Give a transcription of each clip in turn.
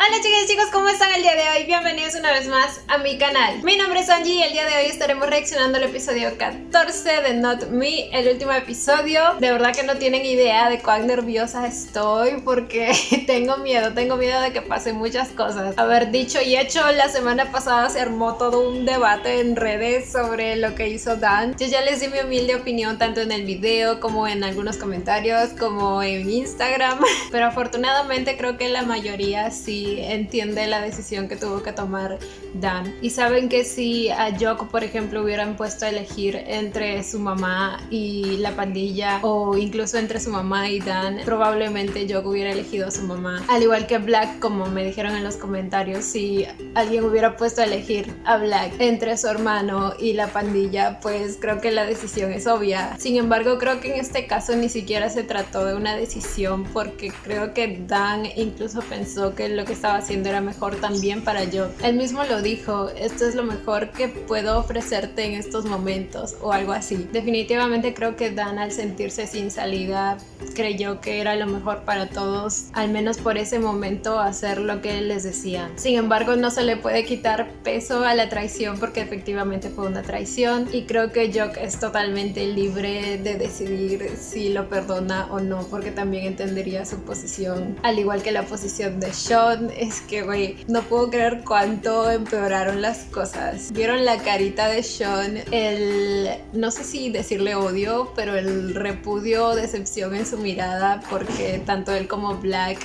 Hola chicas y chicos, ¿cómo están el día de hoy? Bienvenidos una vez más a mi canal. Mi nombre es Angie y el día de hoy estaremos reaccionando al episodio 14 de Not Me, el último episodio. De verdad que no tienen idea de cuán nerviosa estoy porque tengo miedo de que pasen muchas cosas. Haber dicho y hecho, la semana pasada se armó todo un debate en redes sobre lo que hizo Dan. Yo ya les di mi humilde opinión tanto en el video como en algunos comentarios, como en Instagram, pero afortunadamente creo que la mayoría sí entiende la decisión que tuvo que tomar Dan. Y saben que si a Joko, por ejemplo, hubieran puesto a elegir entre su mamá y la pandilla, o incluso entre su mamá y Dan, probablemente Joko hubiera elegido a su mamá. Al igual que Black, como me dijeron en los comentarios, si alguien hubiera puesto a elegir a Black entre su hermano y la pandilla, pues creo que la decisión es obvia. Sin embargo, creo que en este caso ni siquiera se trató de una decisión, porque creo que Dan incluso pensó que lo que estaba haciendo era mejor también para Joko. Él mismo lo dijo: esto es lo mejor que puedo ofrecerte en estos momentos, o algo así. Definitivamente creo que Dan, al sentirse sin salida, creyó que era lo mejor para todos, al menos por ese momento, hacer lo que él les decía. Sin embargo, no se le puede quitar peso a la traición, porque efectivamente fue una traición, y creo que Joko es totalmente libre de decidir si lo perdona o no, porque también entendería su posición, al igual que la posición de Sean. Es que, güey, no puedo creer cuánto empeoraron las cosas. ¿Vieron la carita de Sean? No sé si decirle odio, pero el repudio o decepción en su mirada, porque tanto él como Black,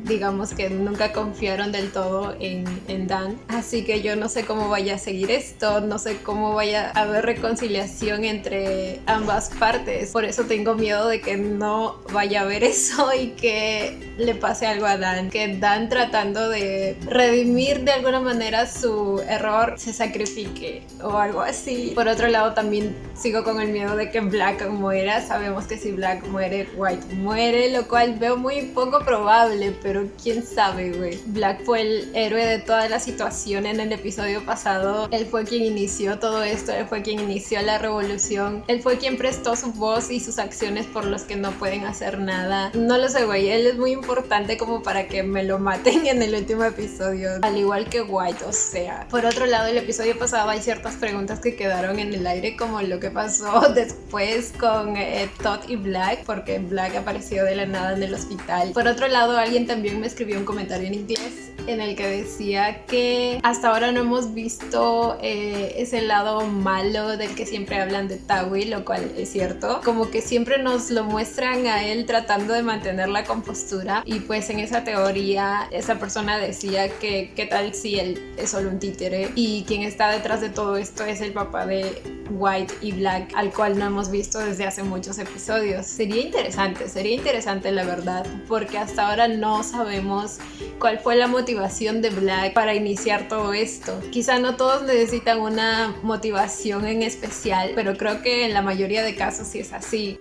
digamos que nunca confiaron del todo en Dan. Así que yo no sé cómo vaya a seguir esto, no sé cómo vaya a haber reconciliación entre ambas partes. Por eso tengo miedo de que no vaya a haber eso y que le pase algo a Dan, que Dan, tratando de redimir de alguna manera su error, se sacrifique o algo así. Por otro lado, también sigo con el miedo de que Black muera. Sabemos que si Black muere, White muere, lo cual veo muy poco probable, pero quién sabe, güey. Black fue el héroe de toda la situación en el episodio pasado. Él fue quien inició todo esto, él fue quien inició la revolución, él fue quien prestó su voz y sus acciones por los que no pueden hacer nada. No lo sé, güey, él es muy importante como para que me lo maten en el último episodio, al igual que White. O sea, por otro lado, el episodio pasado hay ciertas preguntas que quedaron en el aire, como lo que pasó después con Todd y Black, porque Black apareció de la nada en el hospital. Por otro lado, alguien también me escribió un comentario en inglés en el que decía que hasta ahora no hemos visto ese lado malo del que siempre hablan de Tawi, lo cual es cierto. Como que siempre nos lo muestran a él tratando de mantener la compostura, y pues en esa teoría esa persona decía que qué tal si él es solo un títere y quien está detrás de todo esto es el papá de White y Black, al cual no hemos visto desde hace muchos episodios. Sería interesante la verdad, porque hasta ahora no sabemos cuál fue la motivación de Black para iniciar todo esto. Quizá no todos necesitan una motivación en especial, pero creo que en la mayoría de casos sí es así.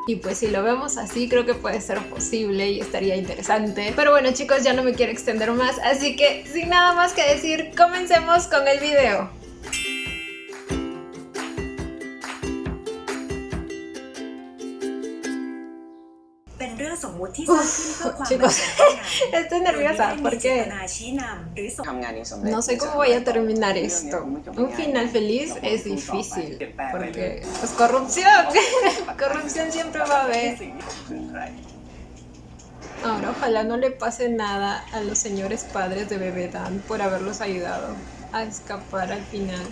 Y pues si lo vemos así, creo que puede ser posible y estaría interesante. Pero bueno, chicos, ya no me quiero extender más, así que sin nada más que decir, comencemos con el video. Chicos, estoy nerviosa porque no sé cómo voy a terminar esto. Un final feliz es difícil porque pues corrupción. Corrupción siempre va a haber. Ahora ojalá no le pase nada a los señores padres de bebé Dan por haberlos ayudado a escapar al final.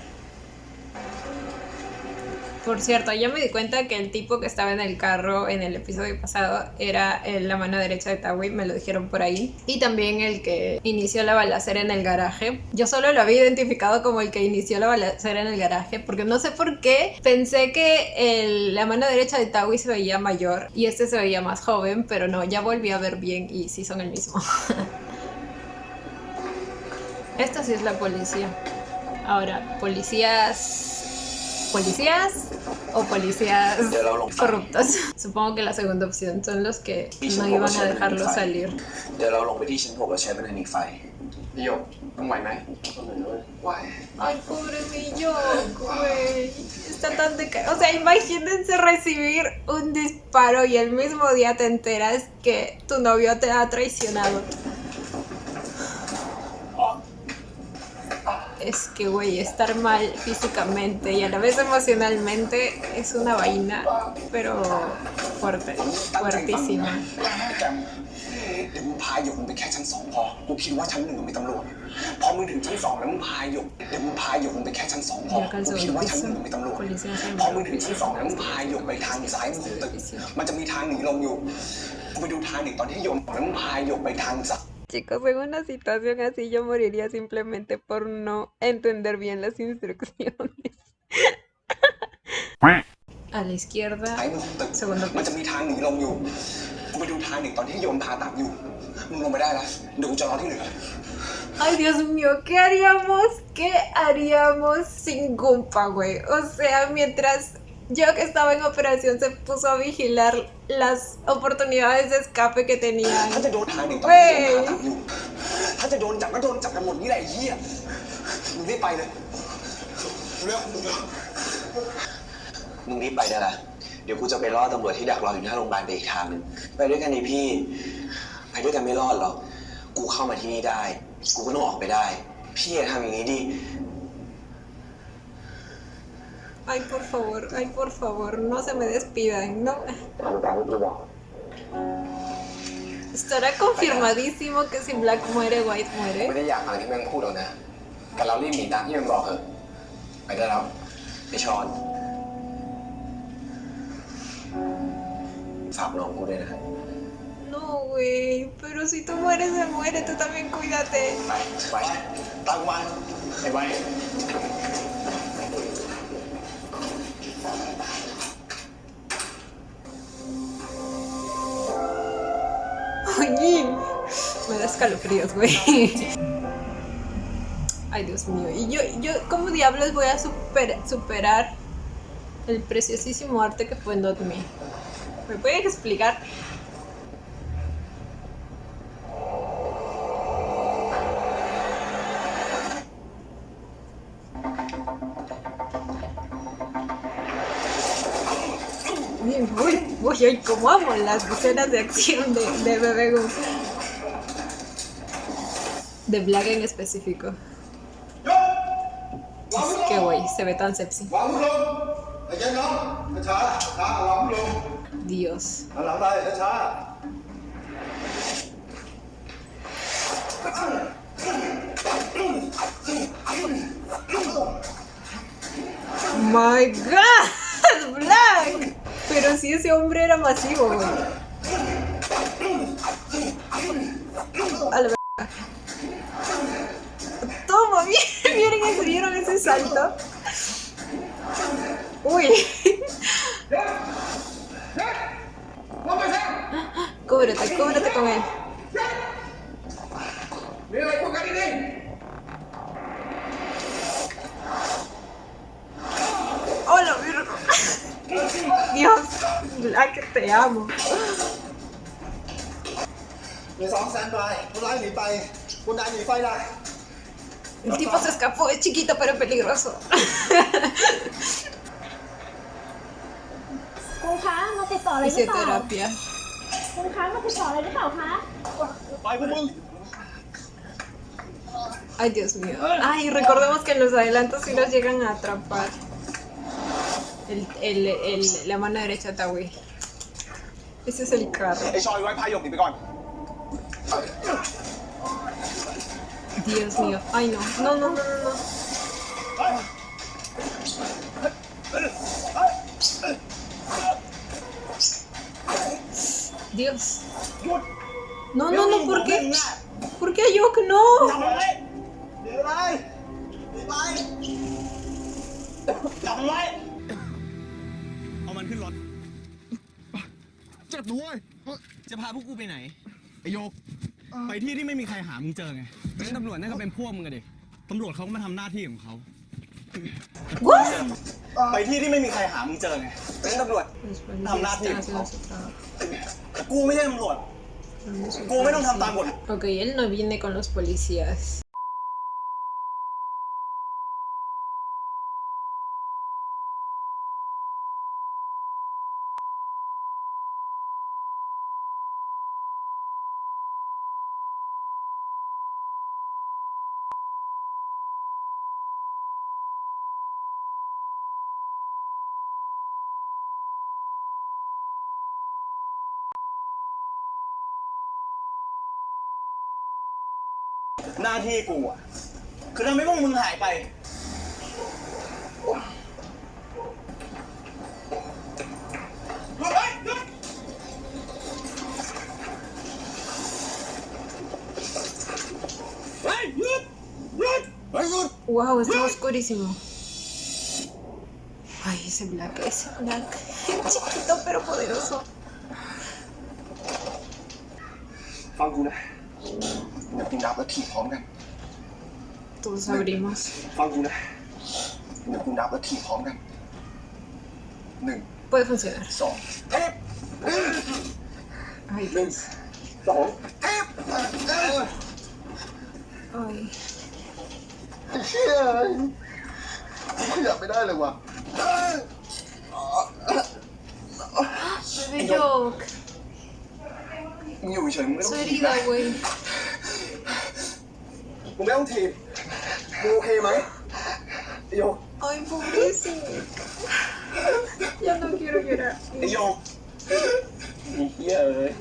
Por cierto, yo me di cuenta que el tipo que estaba en el carro en el episodio pasado era la mano derecha de Tawi, me lo dijeron por ahí. Y también el que inició la balacera en el garaje. Yo solo lo había identificado como el que inició la balacera en el garaje, porque no sé por qué pensé que la mano derecha de Tawi se veía mayor y este se veía más joven, pero no, ya volví a ver bien y sí son el mismo. Esta sí es la policía. Ahora, ¿policías o policías corruptos? Supongo que la segunda opción, son los que no iban a dejarlo salir. โยกมึงไหวไหมไหว Ay, pobre mi yo, güey. Está tan de O sea, imagínense recibir un disparo y el mismo día te enteras que tu novio te ha traicionado. Es que, güey, estar mal físicamente y a la vez emocionalmente es una vaina, pero fuerte, fuertísima. เดี๋ยวมึงพาหยกมึงไปแค่ชั้น2พอกูคิดว่าชั้น1มีตำรวจพอมึงถึงชั้น2แล้วมึงพาหยกเดี๋ยวมึงพาหยกมึงไปแค่ชั้น2พอกูคิดว่าชั้น1มีตำรวจพอมึงถึงชั้น2แล้วมึงพาหยกไปทางซ้ายมือของตึกมันจะมีทางหนีลงอยู่กูไปดูทางหนีตอนที่โยนแล้วมึงพาหยกไปทางซ้าย Chicos, en una situación así yo moriría simplemente por no entender bien las instrucciones. A la izquierda, ซ้ายมือของตึก segundo มัน piso. จะมีทางหนีลงอยู่กูไปดูทางหนีตอนที่โยนพาตักอยู่มึงลงไปได้แล้วเดี๋ยวกูจะรอที่เหลือ Ay, Dios mío, ¿qué haríamos? ¿Qué haríamos sin Gumpa, güey? O sea, mientras yo que estaba en operación se puso a vigilar las oportunidades de escape que tenían. ถ้าจะโดนทางหนีตอนที่โยนพาตักอยู่ถ้าจะโดนจับก็โดนจับกันหมดนี่แหละไอ้เหี้ยมึงรีบไปเลยเร็วมึงรีบไปได้ละเดี๋ยวกูจะไปล่อตำรวจที่ดักรออยู่หน้าโรงพยาบาลไปอีกทางนึงไปด้วยกันดิพี่ไปด้วยกันไม่รอดหรอกกูเข้ามาที่นี่ได้กูก็ต้องออกไปได้พี่อย่าทำอย่างนี้ดิ Ay, por favor, no se me despidan, ¿no? ทำตามที่กูบอก Estará confirmadísimo que si Black muere, White ไม่ muere. ได้อยากฟังที่แม่งพูดหรอกนะแต่เรารีบหนีตามที่มันบอกเถอะไปได้แล้ว ไอ้ชอนฝากน้องกูด้วยนะ No, güey, pero si tú mueres, se muere, tú también cuídate. ไปตามกูมาไอ้ไว้ Oye, me da escalofríos, güey. Ay, Dios mío. Y yo, ¿cómo diablos voy a superar el preciosísimo arte que fue Not Me? ¿Me pueden explicar? Uy, uy, como amo las escenas de acción de Bebé Gu. De Black en específico. Es que güey, se ve tan sexy. วางมือลงไอ้เจ้าน้องช้าช้าวางมือลง Dios. หันหลังได้ช้า My God, Black. Pero si ese hombre era masivo, güey. A la verga. Toma, ¿vieron ese salto? Uy. Cúbrete con él. มีอะไรพูดกันดี Hola, Virgo. Dios, Black, te amo. ๆมี2แสนไปคนร้ายหนีไปคุณนายหนีไฟได้ El tipo se escapó, es chiquito pero peligroso. คุณคะมาติดต่ออะไรหรือเปล่า Fisioterapia. คุณคะมาติดต่ออะไรหรือเปล่าคะ ไปพวกมึง Ay, Dios mío. Ay, recordemos que en los adelantos sí los llegan a atrapar. La mano derecha está, güey. Ese es el carro. ไอ้ชอยไว้พาหยกหนีไปก่อน Dios mío. Ay, no. No, no, no, no, no. Dios. No, no, no, ¿por qué? ¿Por qué a Yok no? ทำอะไรหนีไปหนีไปจับมันไว้ เอามันขึ้นรถ เจ็บด้วย จะพาพวกกูไปไหน ไอโยก ไปที่ที่ไม่มีใครหามึงเจอไงงั้นตำรวจนั่นก็เป็นพวกมึงอะดิตำรวจเขาก็มาทำหน้าที่ของเขา What? ไปที่ที่ไม่มีใครหามึงเจอไงงั้นตำรวจ Pues, Hablar, está tío. haciendo su trabajo. กูไม่ใช่ตำรวจ กูไม่ต้องทำตามกฎ Ok, él no viene con los policías.หน้าที่กูอ่ะคือทำให้พวกมึงหายไปหยุด Wow, está oscurísimo. Ay, ese Black. Chiquito pero poderoso. ฟังกูนะเดี๋ยวกูนับแล้วถีบพร้อมกัน Todos abrimos. ฟังกูนะเดี๋ยวกูนับแล้วถีบพร้อมกัน 1 Puede funcionar. 2 เทป Ay, 1 2 เทป ay. เชี่ยขยับไม่ได้เลยว่ะ Bebé Jock. มึงอยู่เฉยๆมึงไม่ต้อ Su งถีบนะ herida, güey. มึงไม่ต้องถีบมึงโอเคไหมไอ้โย Ay, pobrecito. Ya no quiero llorar. ไอ้โยไอ้เหี้ยเอ้ย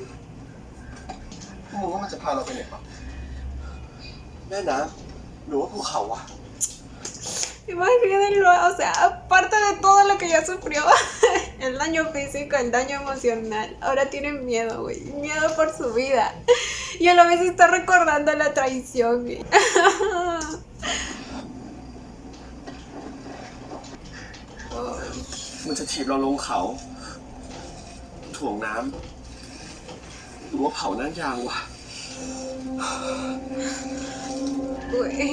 มึงว่ามันจะพาเราไปไหนวะแม่น้ำหรือว่าภูเขาวะ Imagínenlo, o sea, aparte de todo lo que ya sufrió, el daño físico, el daño emocional, ahora tiene miedo, güey, miedo por su vida. Y a la vez está recordando la traición, güey. มันจะถีบเราลงเขาถ่วงน้ำหรือว่าเผานั่งยางวะ Güey.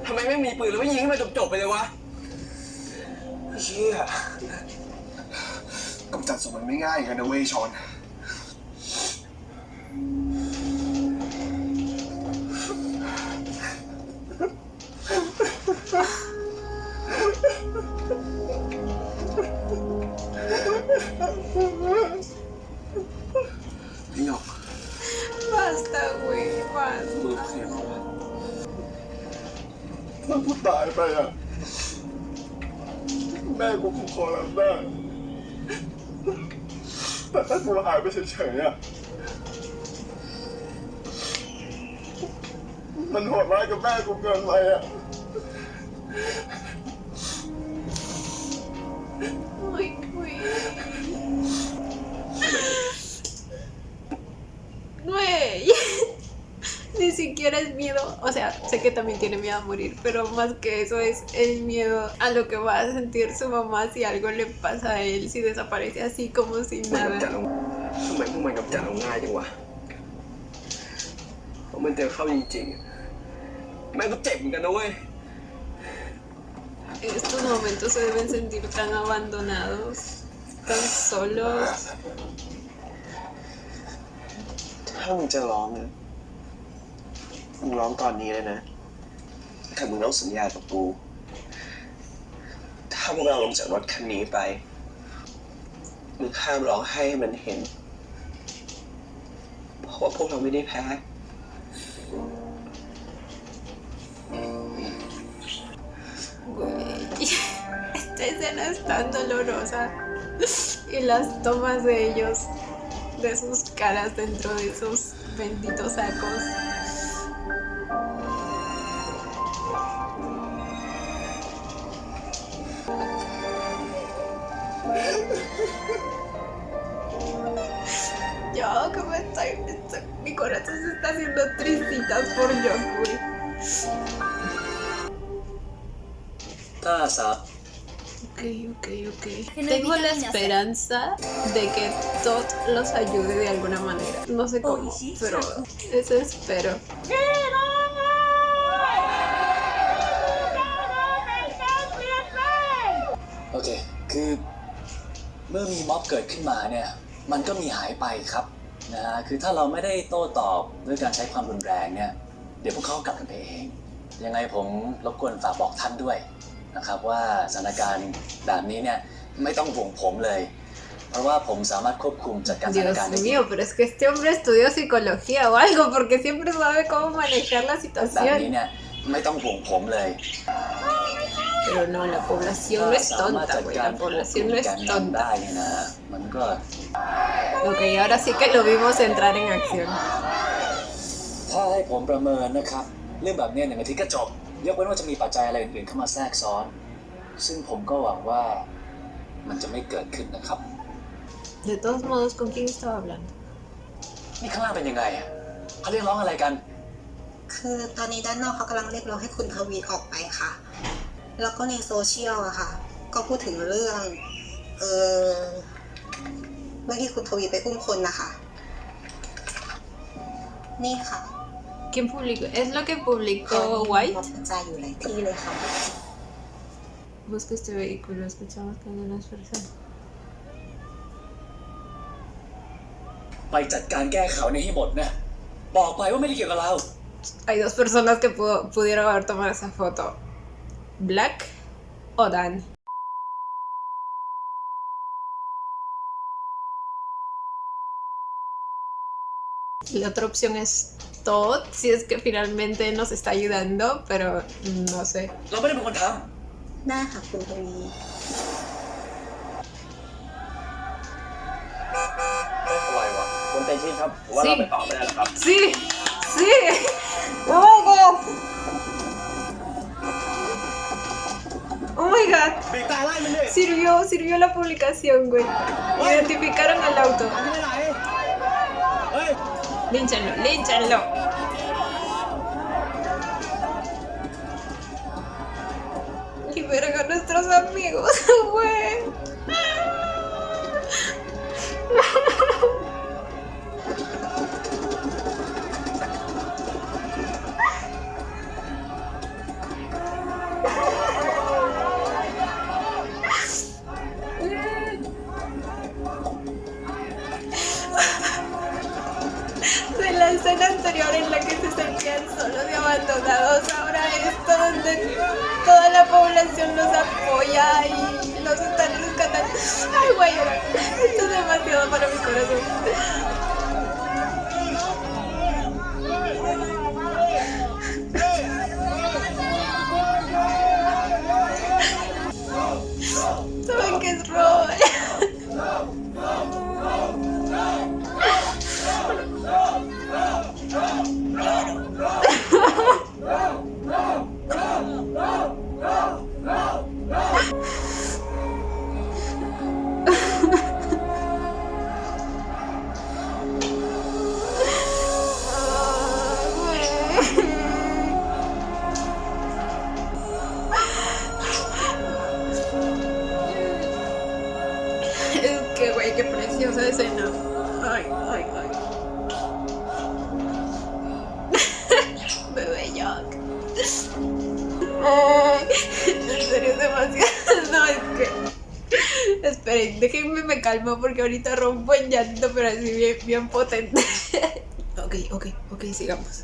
ทำไมไม่มีปืนแล้วไม่ยิงให้มันจบๆไปเลยวะเชี่ยกำจัดศพมันไม่ง่ายกันนะเว้ยชอน พี่หยก Basta, güey, มือ basta. เสียงเขาวะ ถ้ากูตายไปอ่ะ แม่กูคงขอรับได้แต่ถ้ากูหายไปเฉยๆอ่ะ มันโหดร้ายกับแม่กูเกินไปอ่ะ Ay, güey. Güey. Ni siquiera es miedo, o sea, sé que también tiene miedo a morir, pero más que eso es el miedo a lo que va a sentir su mamá si algo le pasa a él, si desaparece así como sin มันกำจัด nada. ทำไมพวกมันกำจัดเราง่ายจังวะเพราะมันเจอเข้าจริงๆแม่งก็เจ็บเหมือนกันนะเว้ย En estos momentos se deben sentir tan abandonados, tan solos. ถ้ามึงจะร้องนะมึงร้องตอนนี้เลยนะแต่มึงต้องสัญญากับกูถ้าพวกเราลงจากรถคันนี้ไปมึงห้ามร้องไห้ให้มันเห็นเพราะว่าพวกเราไม่ได้แพ้ Güey, esta escena es tan dolorosa. Y las tomas de ellos, de sus caras dentro de esos benditos sacos. Yo que mi corazón se está haciendo tristitas por Jock, güey. Ok. Tengo la esperanza de que Todd los ayude de alguna manera. No sé cómo, pero eso espero. โอเค คือเมื่อมีม็อบเกิดขึ้นมาเนี่ย มันก็มีหายไปครับ นะฮะคือถ้าเราไม่ได้โต้ตอบด้วยการใช้ความรุนแรงเนี่ยเดี๋ยวพวกเขากลับกันไปเองยังไงผมรบกวนฝากบอกท่านด้วยนะครับว่าสถานการณ์แบบนี้เนี่ยไม่ต้องห่วงผมเลยเพราะว่าผมสามารถควบคุมจัดการสถานการณ์ได้ Dios mío, pero es que este hombre estudió psicología o algo, porque siempre sabe cómo manejar la แบบ situación. นี้เนี่ยไม่ต้องห่วงผมเลย Pero no, la población no es สามารถ tonta, จัด güey. การ La ควบคุ población ม no es การนำ tonta. ได้เนี่ยนะมันก็ Ok, ahora sí que lo vimos entrar en acción. ถ้าให้ผมประเมินนะครับเรื่องแบบนี้1 อาทิตย์ก็จบยกเว้นว่าจะมีปัจจัยอะไรอื่นๆเข้ามาแทรกซ้อนซึ่งผมก็หวังว่ามันจะไม่เกิดขึ้นนะครับ De todos modos, ¿con quién estaba hablando? นี่ข้างล่างเป็นยังไงอะเขาเรียกร้องอะไรกัน คือตอนนี้ด้านนอกเขากำลังเรียกร้องให้คุณทวีออกไปค่ะ แล้วก็ในโซเชียลอะค่ะ ก็พูดถึงเรื่องที่คุณทวีไปอุ้มคนนะคะ นี่ค่ะ ¿Quién publicó? ¿Es lo que publicó White? กระจายอยู่หลายที่เลยค่ะ Busca este vehículo, escuchamos que hay unas personas. ไปจัดการแก้ข่าวนี้ให้หมดนะบอกไปว่าไม่ได้เกี่ยวกับเรา Hay 2 personas que pudieron haber tomado esa foto. Black o Dan. La otra opción es Todd, si es que finalmente nos está ayudando, pero no sé. เราไม่ได้เป็นคนท ได้ค่ะคุณทวี อะไรวะคุณเตชินครับผมว่าเราไปต่อไม่ได้แล้วครับ Sí, sí. Oh my god. Oh my god. เบรกตาไล่มันดิ Sirvió la publicación, güey. Identificaron al auto. ไปไหนเฮ้ย Línchenlo, línchenlo. Liberan a nuestros amigos, güey. De la escena anterior en la que se sentían solos y abandonados, ahora esto donde toda la población los apoya y los están rescatando. Ay, güey, esto es demasiado para mi corazón. ¿Saben qué es Roy? Es que, güey, qué preciosa escena. Ay, ay, ay. Bebé Jack. Ay, en serio es demasiado. No, es que. Esperen, déjenme me calmo porque ahorita rompo en llanto, pero así bien, bien potente. Ok, sigamos.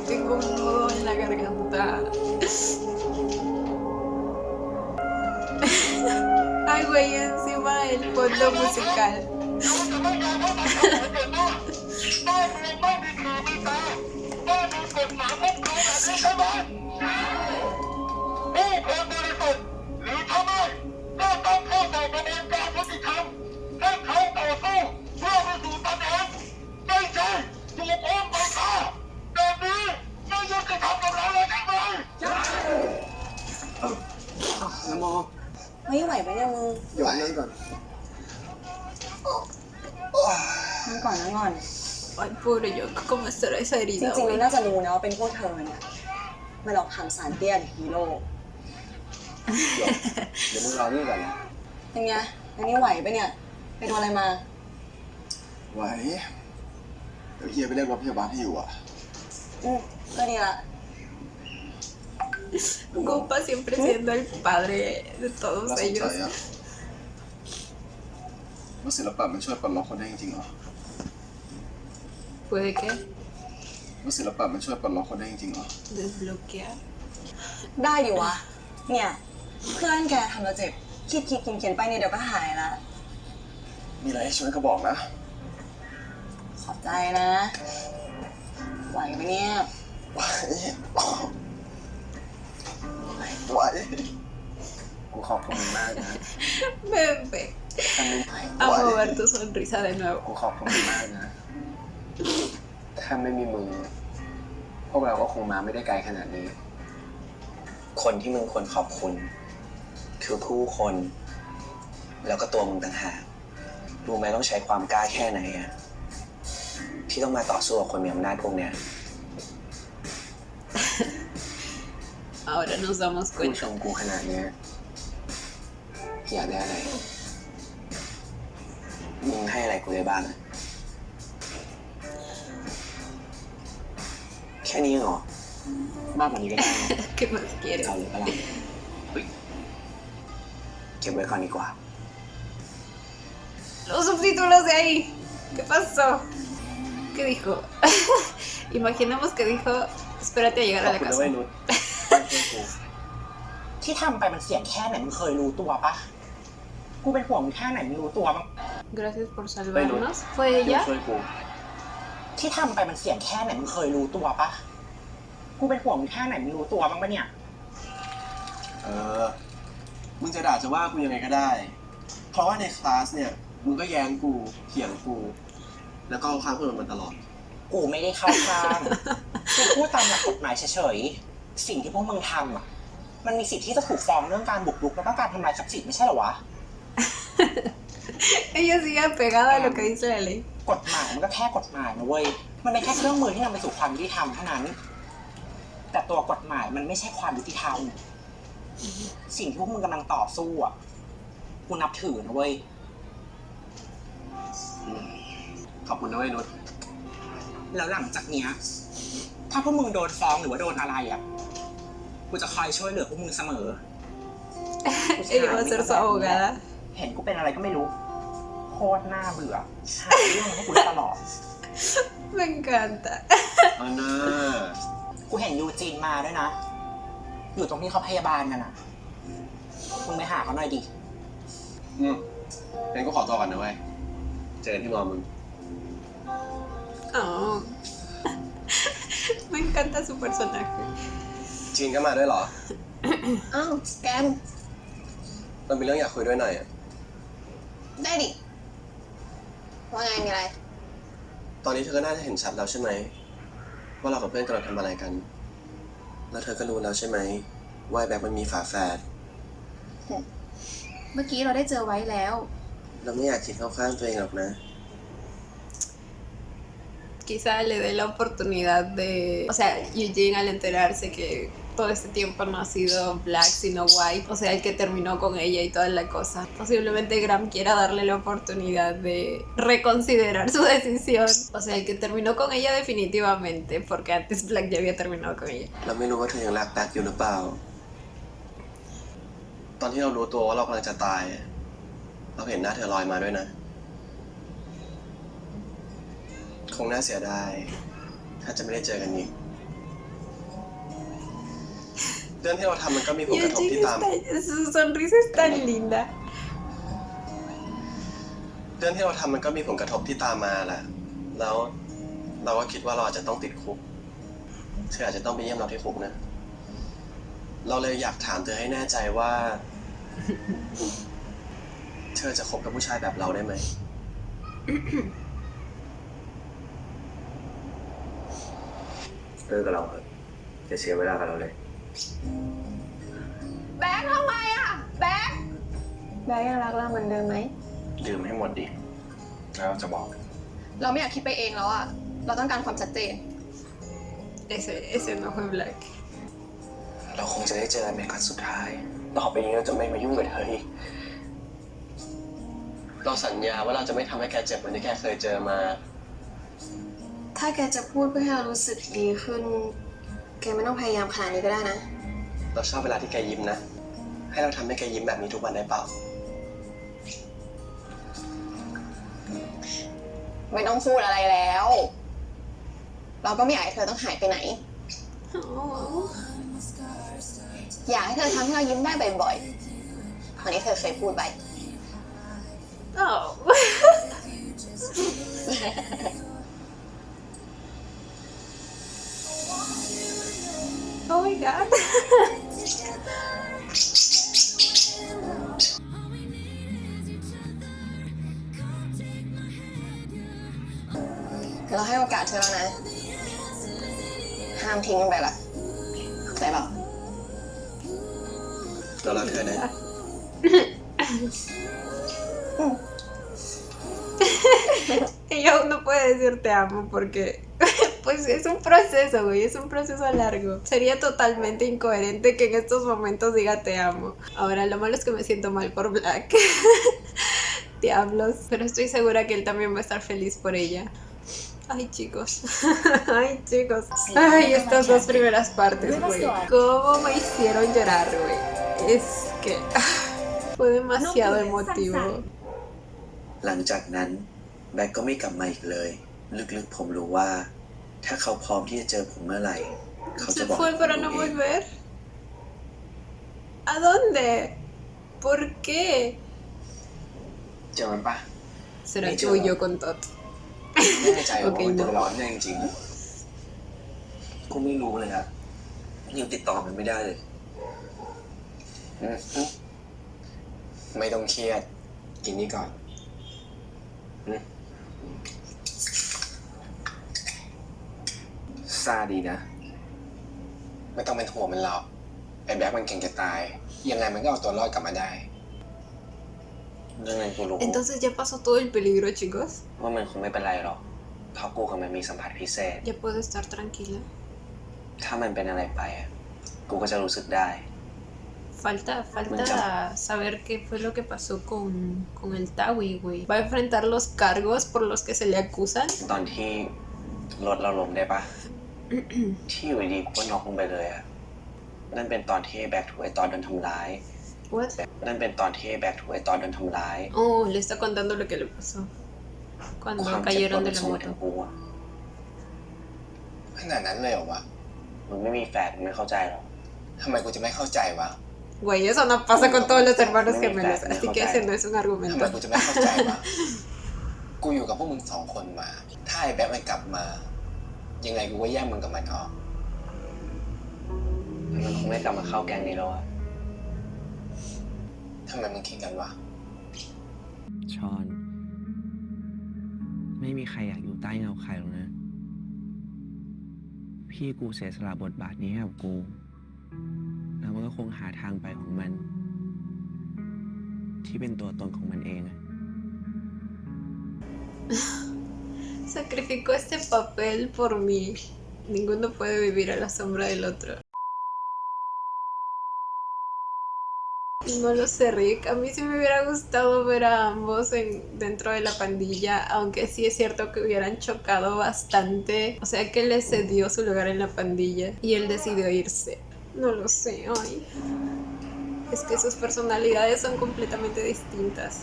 Tengo un nudo en la garganta. Ay, güey, encima del fondo musical.ไม่ไหวไหมเนี่ยมึง เดี๋ยวนั่งก่อน นั่งก่อนนั่งก่อน Ay, pobre yo, ¿cómo estará esa จ herida, ริงๆ güey? เราน่าจะรู้นะว่าเป็นพวกเธอเนี่ยมาหลอกทำสารเตี้ยหรือฮีโร่ เดี๋ยวมึงรอนี่ก่อนนะ เป็นไงอันนี้ไหวปะเนี่ย ไปโดนอะไรมา ไหวเดี๋ยวเฮียไปเรียกรถพยาบาลให้อยู่อ่ะ ก็ดีละ Gupa siempre siendo el padre de น่า todos สนใจ ellos. อะว่าศิลปะมันช่วยปลดล็อกคนได้จริงๆเหรอ ¿Puede que ว่าศิลปะมันช่วยปลดล็อกคนได้จริงๆเหรอ desbloquear? ได้ดิวะ เนี่ย เพื่อนแกทำแล้วเจ็บคิดเขียนไปเนี่ยเดี๋ยวก็หายละ มีอะไรให้ช่วยก็บอกนะ ขอบใจนะ ไหวไหมเนี่ย ไหวไหวกูขอบคุณมึงมากนะ Bebé. ถ้าไม่ Amo ver tu sonrisa de nuevo. กูขอบคุณมึงมากนะ ถ้าไม่มีมึงพวกเราก็คงมาไม่ได้ไกลขนาดนี้ คนที่มึงควรขอบคุณ คือผู้คน แล้วก็ตัวมึงต่างหากรู้ไหมต้องใช้ความกล้าแค่ไหนอะที่ต้องมาต่อสู้กับคนมีอำนาจพวกเนี้ย Ahora nos damos ผู้ช cuenta. มกูขนาดเนี้ยพี่อยากได้อะไร มึงให้อะไรกูได้บ้างอะแค่นี้เหรอ มากกว่านี้ก็ได้นะ ¿Qué más quieres? เอาเลยปะล่ะเฮ้ยเก็บไว้ก่อนดีกว่า Los subtítulos de ahí. ¿Qué pasó? ¿Qué dijo? Imaginemos que dijo, espérate a llegar ขอบ a la คุณนะ casa. เว้ยนุชช่วยกู ที่ทำไปมันเสี่ยงแค่ไหนมึงเคยรู้ตัวปะกูเป็นห่วงมึงแค่ไหนมึงรู้ตัวบ้าง Gracias por salvarnos. ¿Fue ช่วย ella? ช่วยกู ที่ทำไปมันเสี่ยงแค่ไหนมึงเคยรู้ตัวปะกูเป็นห่วงมึงแค่ไหนมึงรู้ตัวบ้างปะเนี่ย มึงจะด่าจะว่ากูยังไงก็ได้ เพราะว่าในคลาสเนี่ย มึงก็แย้งกูเถียงกู แล้วก็เอาข้างเพื่อนมันตลอด กูไม่ได้เข้าข้างกูพูดตามหลักกฎหมายเฉยๆสิ่งที่พวกมึงทำอ่ะมันมีสิทธิ์ที่จะถูกฟ้องเรื่องการบุกรุกแล้วก็การทำลายทรัพย์สินไม่ใช่เหรอวะ Ella sigue apegada a lo que dice la ley. กฎหมายมันก็แค่กฎหมายนะเว้ย มันเป็นแค่เครื่องมือที่นำไปสู่ความยุติธรรมเท่านั้น แต่ตัวกฎหมายมันไม่ใช่ความยุติธรรม สิ่งที่พวกมึงกำลังต่อสู้อ่ะ กูนับถือนะเว้ย ขอบคุณนะเว้ยนุช แล้วหลังจากเนี้ย ถ้าพวกมึงโดนฟ้องหรือว่าโดนอะไรอ่ะ กูจะคอยช่วยเหลือพวกมึงเสมอ Ella va a ser su abogada. เห็นกูเป็นอะไรก็ไม่รู้ โคตรน่าเบื่อหาเรื่องให้กูตลอด Me encanta. อันน่า กูเห็นยูจีนมาด้วยนะ อยู่ตรงที่เขาพยาบาลกันอ่ะ มึงไปหาเขาหน่อยดิ งั้นก็ขอตัวก่อนนะเว้ย เจอกันที่มอมึง Oh. Me encanta su personaje. จีนก็มาด้วยเหรอ อ้าวแกม มันมีเรื่องอยากคุยด้วยหน่อยอะ ได้ดิ ว่าไงมีอะไร ตอนนี้เธอก็น่าจะเห็นชัดแล้วใช่ไหม ว่าเรากับเพื่อนกำลังทำอะไรกัน แล้วเธอก็รู้แล้วใช่ไหมว่าไอ้แบ็คมันมีฝาแฝด เมื่อกี้เราได้เจอไว้แล้ว เราไม่อยากคิดเข้าข้างตัวเองหรอกนะ Quizá le dé la oportunidad de... O sea, Eugene al enterarse que todo este tiempo no ha sido Black sino White, o sea, el que terminó con ella y toda la cosa. Posiblemente Graham quiera darle la oportunidad de reconsiderar su decisión. O sea, el que terminó con ella definitivamente, porque antes Black ya había terminado con ella. เราไม่รู้ว่าเธอยังรักแบ็คอยู่หรือเปล่า ตอนที่เรารู้ตัวว่าเรากำลังจะตาย เราเห็นหน้าเธอลอยมาด้วยนะ คงน่าเสียดาย ถ้าจะไม่ได้เจอกันอีก เรื่องที่เราทำมันก็มีผลกระทบ Eugene ที่ตาม su sonrisa es tan linda. เรื่องที่เราทำมันก็มีผลกระทบที่ตามมาแหละ แล้วเราก็คิดว่าเราอาจจะต้องติดคุก เธออาจจะต้องไปเยี่ยมเราที่คุกนะ เราเลยอยากถามเธอให้แน่ใจว่า เธอจะคบกับผู้ชายแบบเราได้ไหม เลิกกับเราเถอะจะเสียเวลากับเราเลย แบงค์ทำไมอ่ะ แบงค์ แบงค์ยังรักเราเหมือนเดิมไหม ดื่มให้หมดดิ แล้วจะบอก เราไม่อยากคิดไปเองแล้วอ่ะ เราต้องการความชัดเจน Ese no fue Black. เราคงจะได้เจอกันเป็นครั้งสุดท้าย ต่อไปนี้เราจะไม่มายุ่งกับเธออีก เราสัญญาว่าเราจะไม่ทำให้แกเจ็บเหมือนที่แกเคยเจอมา ถ้าแกจะพูดเพื่อให้เรารู้สึกดีขึ้น แกไม่ต้องพยายามขนาดนี้ก็ได้นะ เราชอบเวลาที่แกยิ้มนะ ให้เราทำให้แกยิ้มแบบนี้ทุกวันได้เปล่า ไม่ต้องพูดอะไรแล้ว เราก็ไม่อยากให้เธอต้องหายไปไหน อยากให้เธอทำให้เรายิ้มได้บ่อยๆเหมือนที่เธอเคยพูดไป Oh. Oh my god. เราให้โอกาสเธอแล้วนะ ห้ามทิ้งมันไปละเข้าใจเปล่า เรารักเธอนะ Ella no puede decir te amo porque pues es un proceso, güey, es un proceso largo. Sería totalmente incoherente que en estos momentos diga te amo. Ahora, lo malo es que me siento mal por Black. Diablos. Pero estoy segura que él también va a estar feliz por ella. Ay, chicos. Ay, chicos. Ay, estas dos primeras partes, güey. ¿Cómo me hicieron llorar, güey? Es que fue demasiado emotivo. หลังจากนั้นแบ็คก็ไม่กลับมาอีกเลยลึกๆผมรู้ว่าถ้าเขาพร้อมที่จะเจอผมเมื่อไหร่เขาจะ ¿Se บอก fue para no volver? ¿A dónde? ¿Por qué? เจอมันปะ ¿Será que voy yo con Tot? ไม่แน่ใจว่า โอเค มัน เน ตั อะ วร้อนเนี่ยจริง กูไม่รู้เลยครับยังติดต่อมันไม่ได้เลย ๆไม่ต้องเครียด กินนี่ก่อนซาดีนะ ไม่ต้องเป็นห่วงมันหรอกไอ้แบ็คมันเก่งจะตาย ยังไงมันก็เอาตัวรอดกลับมาได้ ยังไงกูรู้ Entonces ya pasó todo el peligro, chicos. ว่ามันคงไม่เป็นไรหรอกเพราะกูกับมันมีสัมผัสพิเศษ Ya puedo estar tranquila. ถ้ามันเป็นอะไรไปอ่ะกูก็จะรู้สึกได้ Falta saber qué fue lo que pasó con el Tawi, güey. ¿Va a enfrentar los cargos por los que se le acusan? ตอนที่รถเราล้มได้ปะ ที่อยู่ดีๆกูก็น็อกลงไปเลยอ่ะนั่นเป็นตอนที่แบ็คถูกไอตอนโดนทำร้าย What? นั่นเป็นตอนที่แบ็คถูกไอตอนโดนทำร้าย Oh, le está contando lo que le pasó. ความ Cuando เจ็บปว cayeron ด de มัน la ส่งมาถึง moto. กูอ่ะ ขนาดนั้นเลยเหรอวะ มึงไม่มีแฟนมึงไม่เข้าใจหรอก ทำไมกูจะไม่เข้าใจวะ Güey, eso no pasa con todos los hermanos gemelos, así que ese no es un ทำไม argumento. กูจะไม่เข้าใจวะ กูอยู่กับพวกมึงสองคนมา ถ้าไอ้แบ็คมันกลับมา ยังไงกูก็แยกมึงกับมันออก มันคงไม่กลับมาเข้าแก๊งนี้แล้วอ่ะ ทำไมมึงคิดกันวะ ชอน ไม่มีใครอยากอยู่ใต้เงาใครหรอกนะ พี่กูเสียสละบทบาทนี้ให้กับกู แล้วมันก็คงหาทางไปของมัน ที่เป็นตัวตนของมันเองอะ Sacrificó este papel por mí. Ninguno puede vivir a la sombra del otro. No lo sé, Rick. A mí sí me hubiera gustado ver a ambos dentro de la pandilla, aunque sí es cierto que hubieran chocado bastante. O sea que le cedió su lugar en la pandilla y él decidió irse. No lo sé, ay. Es que sus personalidades son completamente distintas.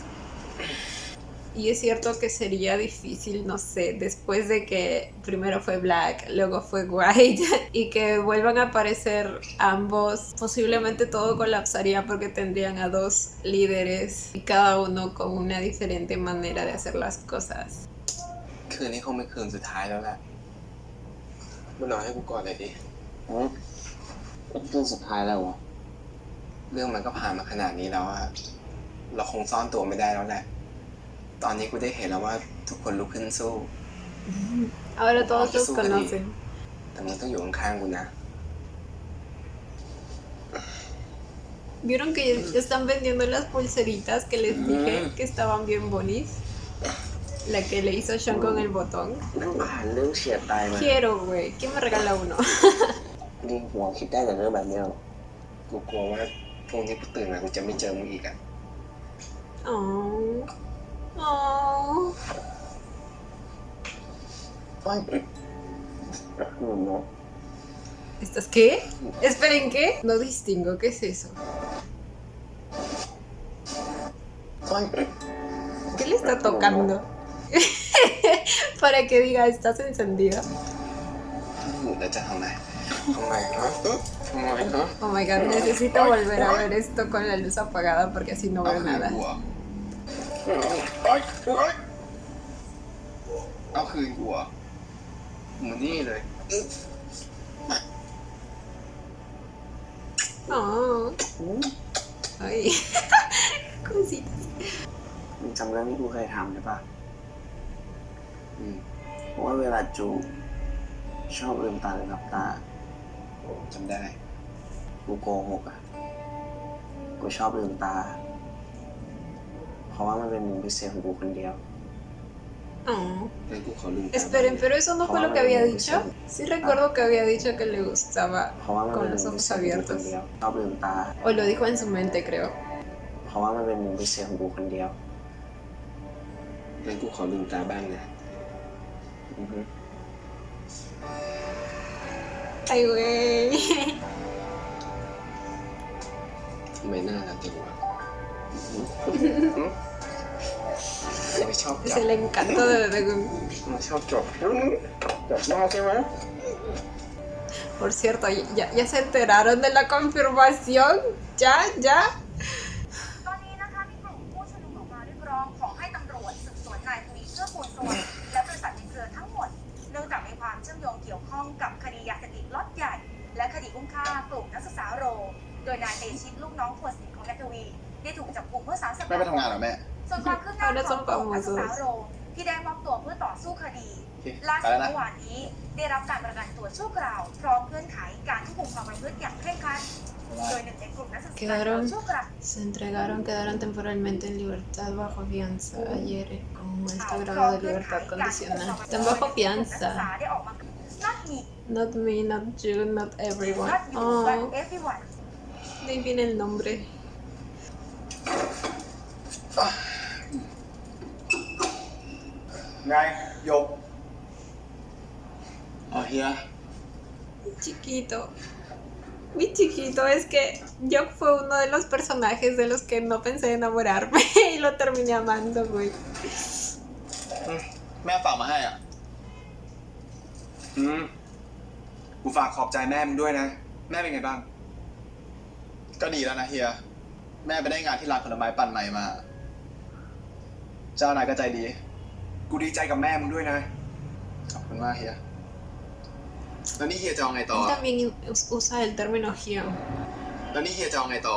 Y es cierto que sería difícil, no sé, después de que primero fue Black, luego fue White, y que vuelvan a aparecer ambos, posiblemente todo colapsaría porque tendrían a dos líderes y cada uno con una diferente manera de hacer las cosas. คืนนี้คงเป็นคืนสุดท้ายแล้วแหละมานอนให้กูก่อนเลยดิ คืนสุดท้ายแล้ววะ เรื่องมันก็ผ่านมาขนาดนี้แล้วอะเราคงซ่อนตัวไม่ได้แล้วแหละ ตอนนี้กูได้เห็นแล้วว่าทุกคนลุกขึ้นสู้ Ahora todos los conocen. แต่มึงต้องอยู่ข้างๆกูนะ ¿Vieron que están vendiendo las pulseritas que les dije que estaban bien bonis? La que le hizo Sean con el botón. นั่งผ่านเรื่องเฉียดตายมา Quiero, güey. ¿Quién me regala uno? นี่หัวคิดได้แต่เรื่องแบบเนี้ยหรอ กูกลัวว่าพรุ่งนี้กูตื่นมากูจะไม่เจอมึงอีกอะ Oh. Oh. No. ¿Estás qué? Esperen, ¿qué? No distingo, ¿qué es eso? ¿Qué le está tocando? Para que diga, estás encendido. แล้วจะทำไมทำไมครับทำไมครับ Oh my god, necesito volver a ver esto con la luz apagada porque así no veo nada. เอาคืนกูอ่ะเหมือนนี่เลย Oh. Ay. Cositas. มึงจำเรื่องที่กูเคยทำได้ปะเพราะว่าเวลาจูบชอบลืมตาหรือหลับตา จำได้ กูโกหกอ่ะ กูชอบลืมตา เพราะว่ามันเป็นมุมพิเศษของกูคนเดียว Oh. งั้นกูขอลืมตา Esperen, pero eso no fue lo que había dicho. Sí recuerdo que había dicho que le gustaba เพราะว่ามัน con เป็น los มุมพิ ojos เศษของกูคน abiertos. เดียวชอบลืมตา O lo dijo en su mente, creo. เพราะว่ามันเป็นมุมพิเศษของกูคนเดียว งั้นกูขอลืมตาบ้างนะ อือฮึ Ay, güey. ทำไมน่ารักจังวะไม่ชอบจั Es บ el encanto de Bebegum. ไม่ชอบจับจับหน้าใช่ไหม Por cierto, ¿ya se enteraron de la confirmación? ¿Ya? ตอนนี้นะคะมีกลุ่มผู้ชุมนุมออกมาเรียกร้องขอให้ตำรวจสืบสวนนายทวีเชื้อภูลสวัสดิ์และบริษัทในเครือทั้งหมดเนื่องจากมีความเชื่อมโยงเกี่ยวข้องกับคดียาเสพติดล็อตใหญ่และคดีอุ้มฆ่ากลุ่มนักศึกษาโรโดยนายเตชิตลูกน้องคนสนิทของนายทวีได้ถูกจับกุมเมื่อ3 สัปดาห์ แม่ไปทำงานเหรอแม่ ส่วนความคืบหน้าของกลุ่มนักศึกษาโรที่ได้มอบตัวเพื่อต่อสู้คดีล่าสุดเมื่อวานนี้ได้รับการประกันตัวชั่วคราวพร้อมเงื่อนไขการควบคุมความประพฤติอย่างเคร่งครัดโดยหนึ่งในกลุ่มนักศึกษาชั่วคราว quedaron temporalmente en libertad bajo fianza ayer con un alto grado de libertad condicional. Están bajo fianza. Not me, not you, not everyone. Oh, de ahí viene el nombre. ไงโยก อ๋อเฮีย Chiquito. Mi chiquito, es que Yok fue uno de los personajes de los que no pensé enamorarme y lo terminé amando, güey. แม่ฝากมาให้อ่ะกูฝากขอบใจแม่มึงด้วยนะ แม่เป็นไงบ้าง ก็ดีแล้วนะเฮีย แม่ไปได้งานที่ร้านผลไม้ปั่นใหม่มา เจ้านายก็ใจดี กูดีใจกับแม่มึงด้วยนะ ขอบคุณมากเฮีย แล้วนี่เฮียจะเอาไงต่อ Él también usa el término Hyun. แล้วนี่เฮียจะเอาไงต่อ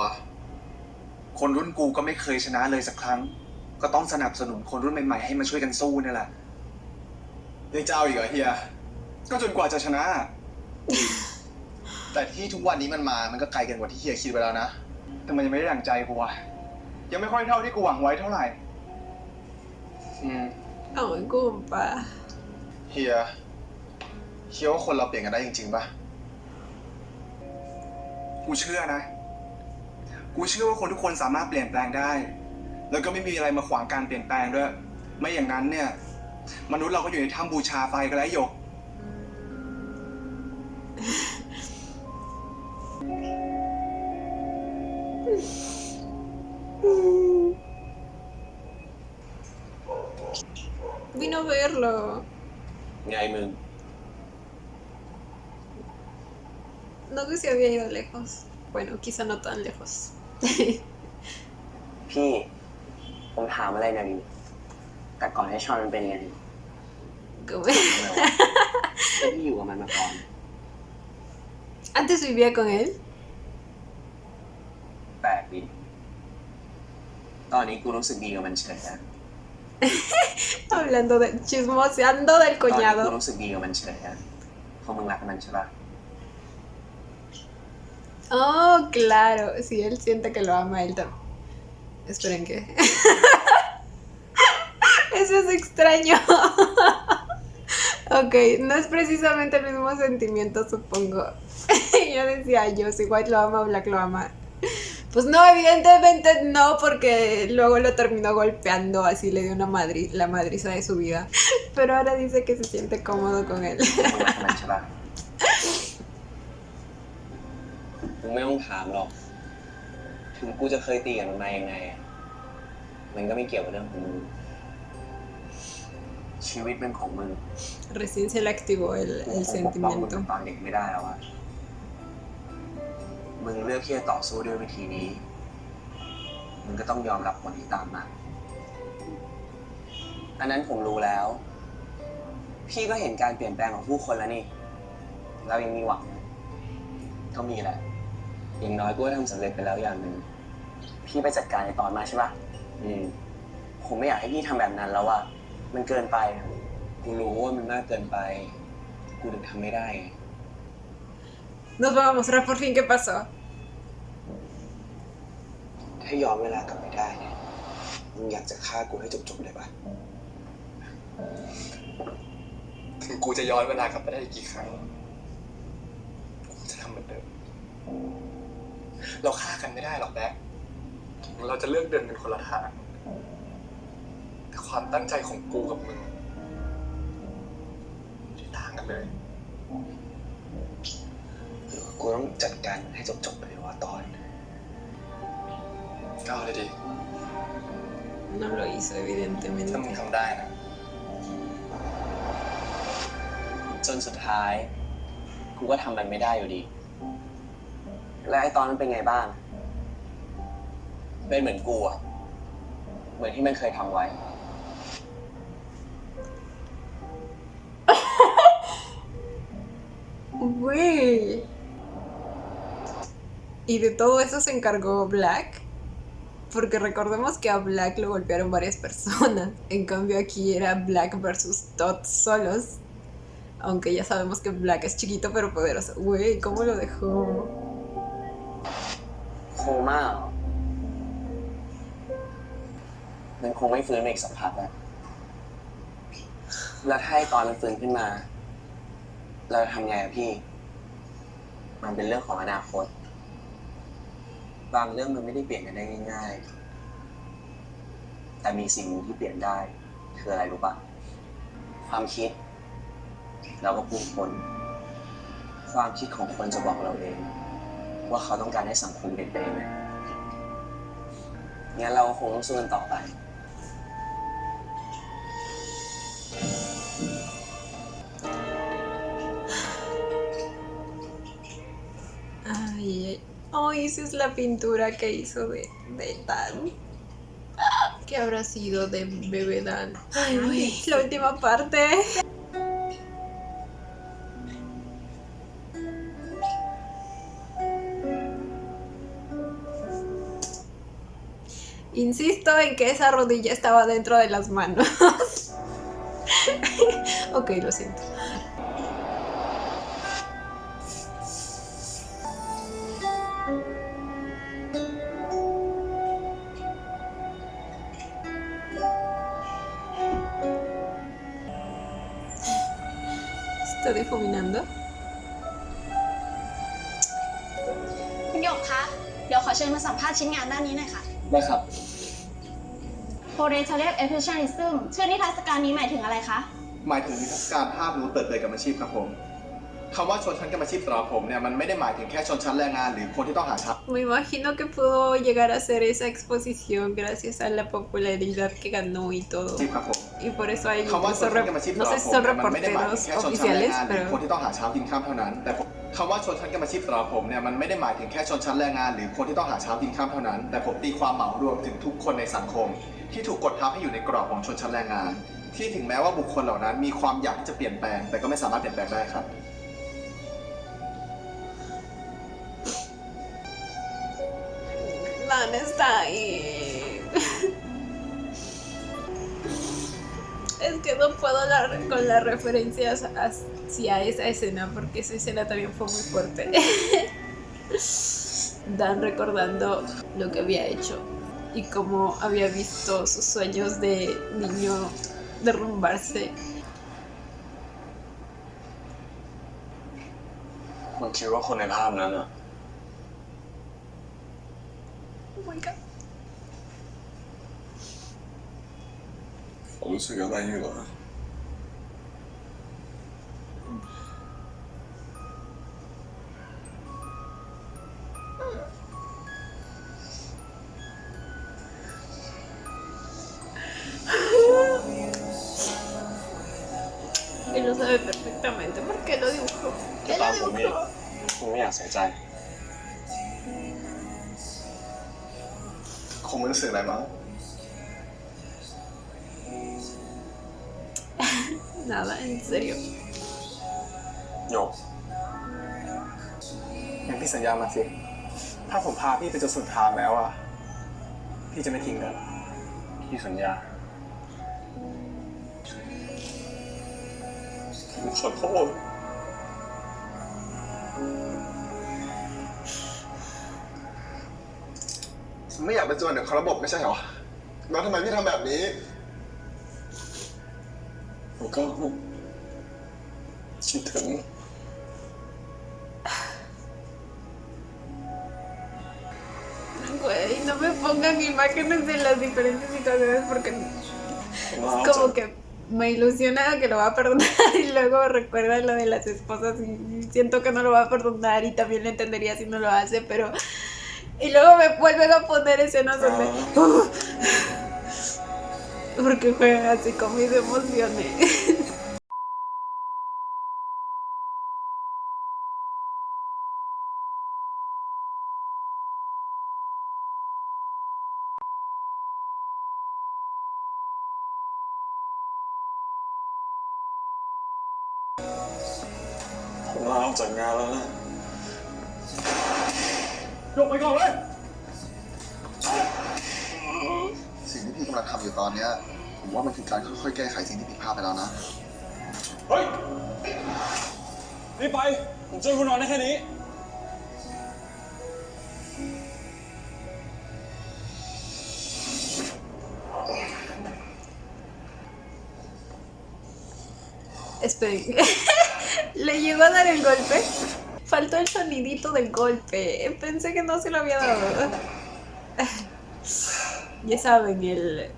คนรุ่นกูก็ไม่เคยชนะเลยสักครั้ง ก็ต้องสนับสนุนคนรุ่นใหม่ๆให้มาช่วยกันสู้นี่แหละ ยังจะเอาอีกเหรอเฮีย ก็จนกว่าจะชนะ แต่ที่ทุกวันนี้มันก็ไกลเกินกว่าที่เฮียคิดไปแล้วนะ แต่มันยังไม่ได้ดั่งใจกูอะยังไม่ค่อยเท่าที่กูหวังไว้เท่าไหร่ Ay, compa. เฮียว่าคนเราเปลี่ยนกันได้จริงๆป่ะ กูเชื่อนะ กูเชื่อว่าคนทุกคนสามารถเปลี่ยนแปลงได้ แล้วก็ไม่มีอะไรมาขวางการเปลี่ยนแปลงด้วย ไม่อย่างนั้นเนี่ย มนุษย์เราก็อยู่ในถ้ำบูชาไฟกันแล้วหยก Vino a verlo. ไงมึง No que se había ido lejos. Bueno, quizá no tan lejos. พี่ ผมถามอะไรหน่อยดิแต่ก่อนให้ชอนมันเป็นยังไง Como- พี่อยู่กับมันมาก่อน Antes vivía con él. แปลกดิตอนนี้กูรู้สึกดีกับมันเฉยนะ Hablando de chismoseando del ตอนนี้กู cuñado. รู้สึกดีกับมันเฉยนะเพราะมึงรักมันใช่ปะ Oh, claro. Sí, él siente que lo ama él también. Esperen, ¿qué? Eso es extraño. Ok, no es precisamente el mismo sentimiento, supongo. Yo decía, yo si White lo ama, Black lo ama. Pues no, evidentemente no, porque luego lo terminó golpeando, así le dio la madriza de su vida. Pero ahora dice que se siente cómodo con él. มึงรักมันใช่ ปะมึงไม่ต้องถามหรอก ถึงกูจะเคยตีกับมันมายังไงอะมันก็ไม่เกี่ยวกับเรื่องของมึง ชีวิตเป็นของมึง Recién se le activó el กูคงปกป้องมึง sentimiento. ตอนเด็กไม่ได้แล้วอะมึงเลือกที่จะต่อสู้ด้วยวิธีนี้ มึงก็ต้องยอมรับผลที่ตามมา อันนั้นผมรู้แล้ว พี่ก็เห็นการเปลี่ยนแปลงของผู้คนแล้วนี่ เรายังมีหวังก็มีแหละ อย่างน้อยกูก็ทำสำเร็จไปแล้วอย่างหนึ่ง พี่ไปจัดการในตอนมาใช่ปะผมไม่อยากให้พี่ทำแบบนั้นแล้วอะมันเกินไป กูรู้ว่ามันมากเกินไป กูถึงทำไม่ได้ไง Nos van a mostrar por fin qué pasó. ถ้าย้อนเวลากลับไปได้เนี่ยมึงอยากจะฆ่ากูให้จบๆเลยปะถึงกูจะย้อนเวลากลับไปได้อีกกี่ครั้งกูจะทำเหมือนเดิมเราฆ่ากันไม่ได้หรอกแบ๊กเราจะเลือกเดินเป็นคนละทางแต่ความตั้งใจของกูกับมึงที่ต่างกันเลยกูต้องจัดการให้จบๆไปเลยว่าตอนก็เอาเลยดิ No lo hizo, evidentemente. ถ้ามึงทำได้นะ จนสุดท้าย กูก็ทำมันไม่ได้อยู่ดี และไอ้ตอนนั้นเป็นไงบ้าง เป็นเหมือนกูอะเหมือนที่มันเคยทำไว้ Güey. Y de todo eso se encargó Black. Porque recordemos que a Black lo golpearon varias personas. En cambio aquí era Black versus Todd solos. Aunque ya sabemos que Black es chiquito pero poderoso. Güey, ¿cómo lo dejó? โคม่าเหรอมันคงไม่ฟื้นมาอีกสักพักนะแล้วถ้าไอ้ตอนมันฟื้นขึ้นมา เราจะทำไงอะพี่ มันเป็นเรื่องของอนาคต บางเรื่องมันไม่ได้เปลี่ยนกันได้ง่ายๆ แต่มีสิ่งหนึ่งที่เปลี่ยนได้ คืออะไรรู้ปะความคิด แล้วก็ผู้คน ความคิดของคนจะบอกเราเอง ว่าเขาต้องการให้สังคมเปลี่ยนไปยังไงงั้นเราคงต้องสู้กันต่อไป Ay, oh, esa es la pintura que hizo de Dan. ¿Qué habrá sido de Bebé Dan? Ay, güey, la última parte. Insisto en que esa rodilla estaba dentro de las manos. Ok, lo siento. ¿Está difuminando? คุณหยกคะ เดี๋ยวขอเชิญมาสัมภาษณ์ชิ้นงานด้านนี้หน่อยค่ะ ได้ครับ Portraitorial Expressionism ชื่อนิทรรศการนี้หมายถึงอะไรคะ หมายถึงนิทรรศการภาพรู้เปิดเผยกรรมอาชีพครับผมคำว่าชนชั้นกรรมอาชีพสำหรับผมเนี่ยมันไม่ได้หมายถึงแค่ชนชั้นแรงงานหรือคนที่ต้องหาเช้า Me imagino que pudo llegar a hacer esa exposición gracias a la popularidad que ganó y todo. ครับผม Y por eso hay คำว่าช incluso นชั้นกรรมอาชีพ no สำหรั sé บ si ผม son เนี่ยมันไม่ได้หมายถึง reporteros แค่ชนชั้นแรง oficiales, งานหรือคน pero ที่ต้องหาเช้ากินข้ามเท่านั้นแต่คำว่าชนชั้นกรรมอาชีพสำหรับผมเนี่ยมันไม่ได้หมายถึงแค่ชนชั้นแรงงานหรือคนที่ต้องหาเช้ากินข้ามเท่านั้นแต่ผมตีความเหมารวมถึงทุกคนในสังคม ที่ถูกกดทับให้อยู่ในกรอบของชนชั้นแรงงาน ที่ถึงแม้ว่าบุคคลเหล่านั้นมีความอยากที่จะเปลี่ยนแปลงแต่ก็ไม่สามารถเปลี่ยนแปลงได้ครับ Dan está ahí. Es que no puedo hablar con las referencias hacia esa escena porque esa escena también fue muy fuerte. Dan recordando lo que había hecho y cómo había visto sus sueños de niño derrumbarse. มึงคิดว่าคนในภาพนั้นอะ Oh my god. 我รู้สึกอะไรอยู่เหรอ sabe perfectamente por qué lo dibujó. แต่ตอนผมนี่คงไม่อยากเสียใจ คงไม่รู้สึกอะไรมั้ง Nada, en serio. โยก งั้นพี่สัญญามาสิ ถ้าผมพาพี่ไปจนสุดทางแล้วอ่ะ พี่จะไม่ทิ้งกัน พี่สัญญาผมขอโทษ ไม่อยากเป็นส่วนหนึ่งของระบบไม่ใช่เหรอ แล้วทำไมพี่ทำแบบนี้ ผมก็คิดถึง Güey, no me pongan imágenes de las diferentes situaciones porque es como que me ilusiona que lo va a perdonar y luego recuerda lo de las esposas y siento que no lo va a perdonar y también lo entendería si no lo hace, pero... Y luego me vuelven a poner escenas donde... Porque juegan así con mis emociones.ผมลาออกจากงานแล้วนะ ยกไปก่อนเลย สิ่งที่พี่กำลังทำอยู่ตอนเนี้ย ผมว่ามันคือการค่อยๆแก้ไขสิ่งที่ผิดพลาดไปแล้วนะ เฮ้ย รีบไป ผมช่วยคุณนอนได้แค่นี้ Esperen. ¿Le llegó a dar el golpe? Faltó el sonidito del golpe. Pensé que no se lo había dado. Ya saben, el...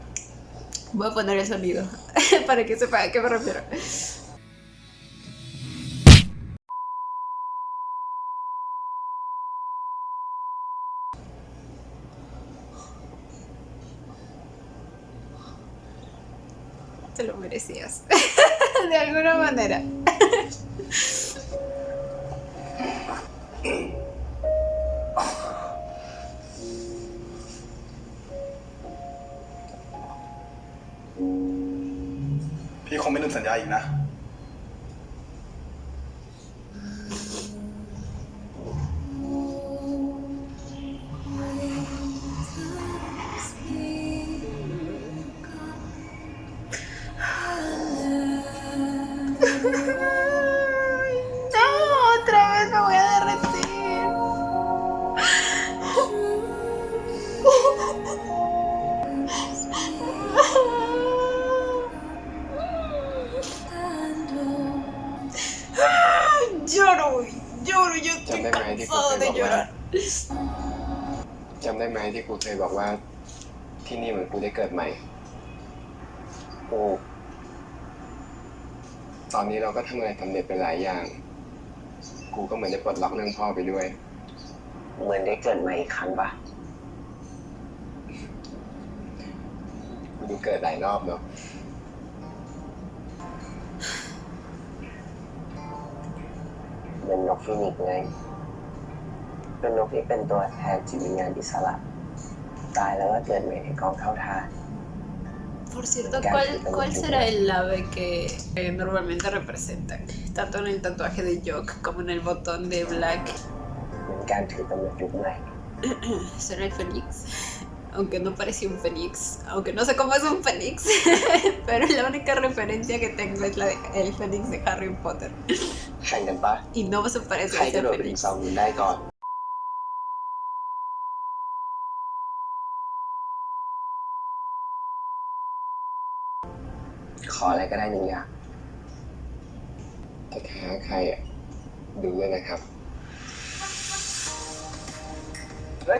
Voy a poner el sonido para que sepan a qué me refiero. Te lo merecías. De alguna manera.พี่คงไม่ลืมสัญญาอีกนะ No, otra vez me voy a derretir. Lloro, lloro, yo estoy cansada de llorar. จำได้ไหมที่กูเคยบอกว่าที่นี่เหมือนกูได้เกิดใหม่กูตอนนี้เราก็ทำอะไรสำเร็จไปหลายอย่าง กูก็เหมือนได้ปลดล็อกเรื่องพ่อไปด้วย เหมือนได้เกิดใหม่อีกครั้งปะ กูดูเกิดหลายรอบเนาะ เหมือนนกฟินิกซ์ไง เป็นนกที่เป็นตัวแทนจิตวิญญาณอิสระ ตายแล้วก็เกิดใหม่ในกองเท่าทาน Por cierto, ¿cuál será el ave que normalmente representan? Tanto en el tatuaje de Jock como en el botón de Black. เหมือนการถือกำเนิดยุคใหม่ ¿Será el Fénix? Aunque no parecía un Fénix, aunque no sé cómo es un Fénix, pero la única referencia que tengo es el Fénix de Harry Potter. แข่งกันปะ Y no se parece ใคร a กระ ese โดดไปถึง Fénix. เสาหินได้ก่อน ขออะไรก็ได้หนึ่งอย่าง ถ้าท้าใครอ่ะดูด้วยนะครับ เฮ้ย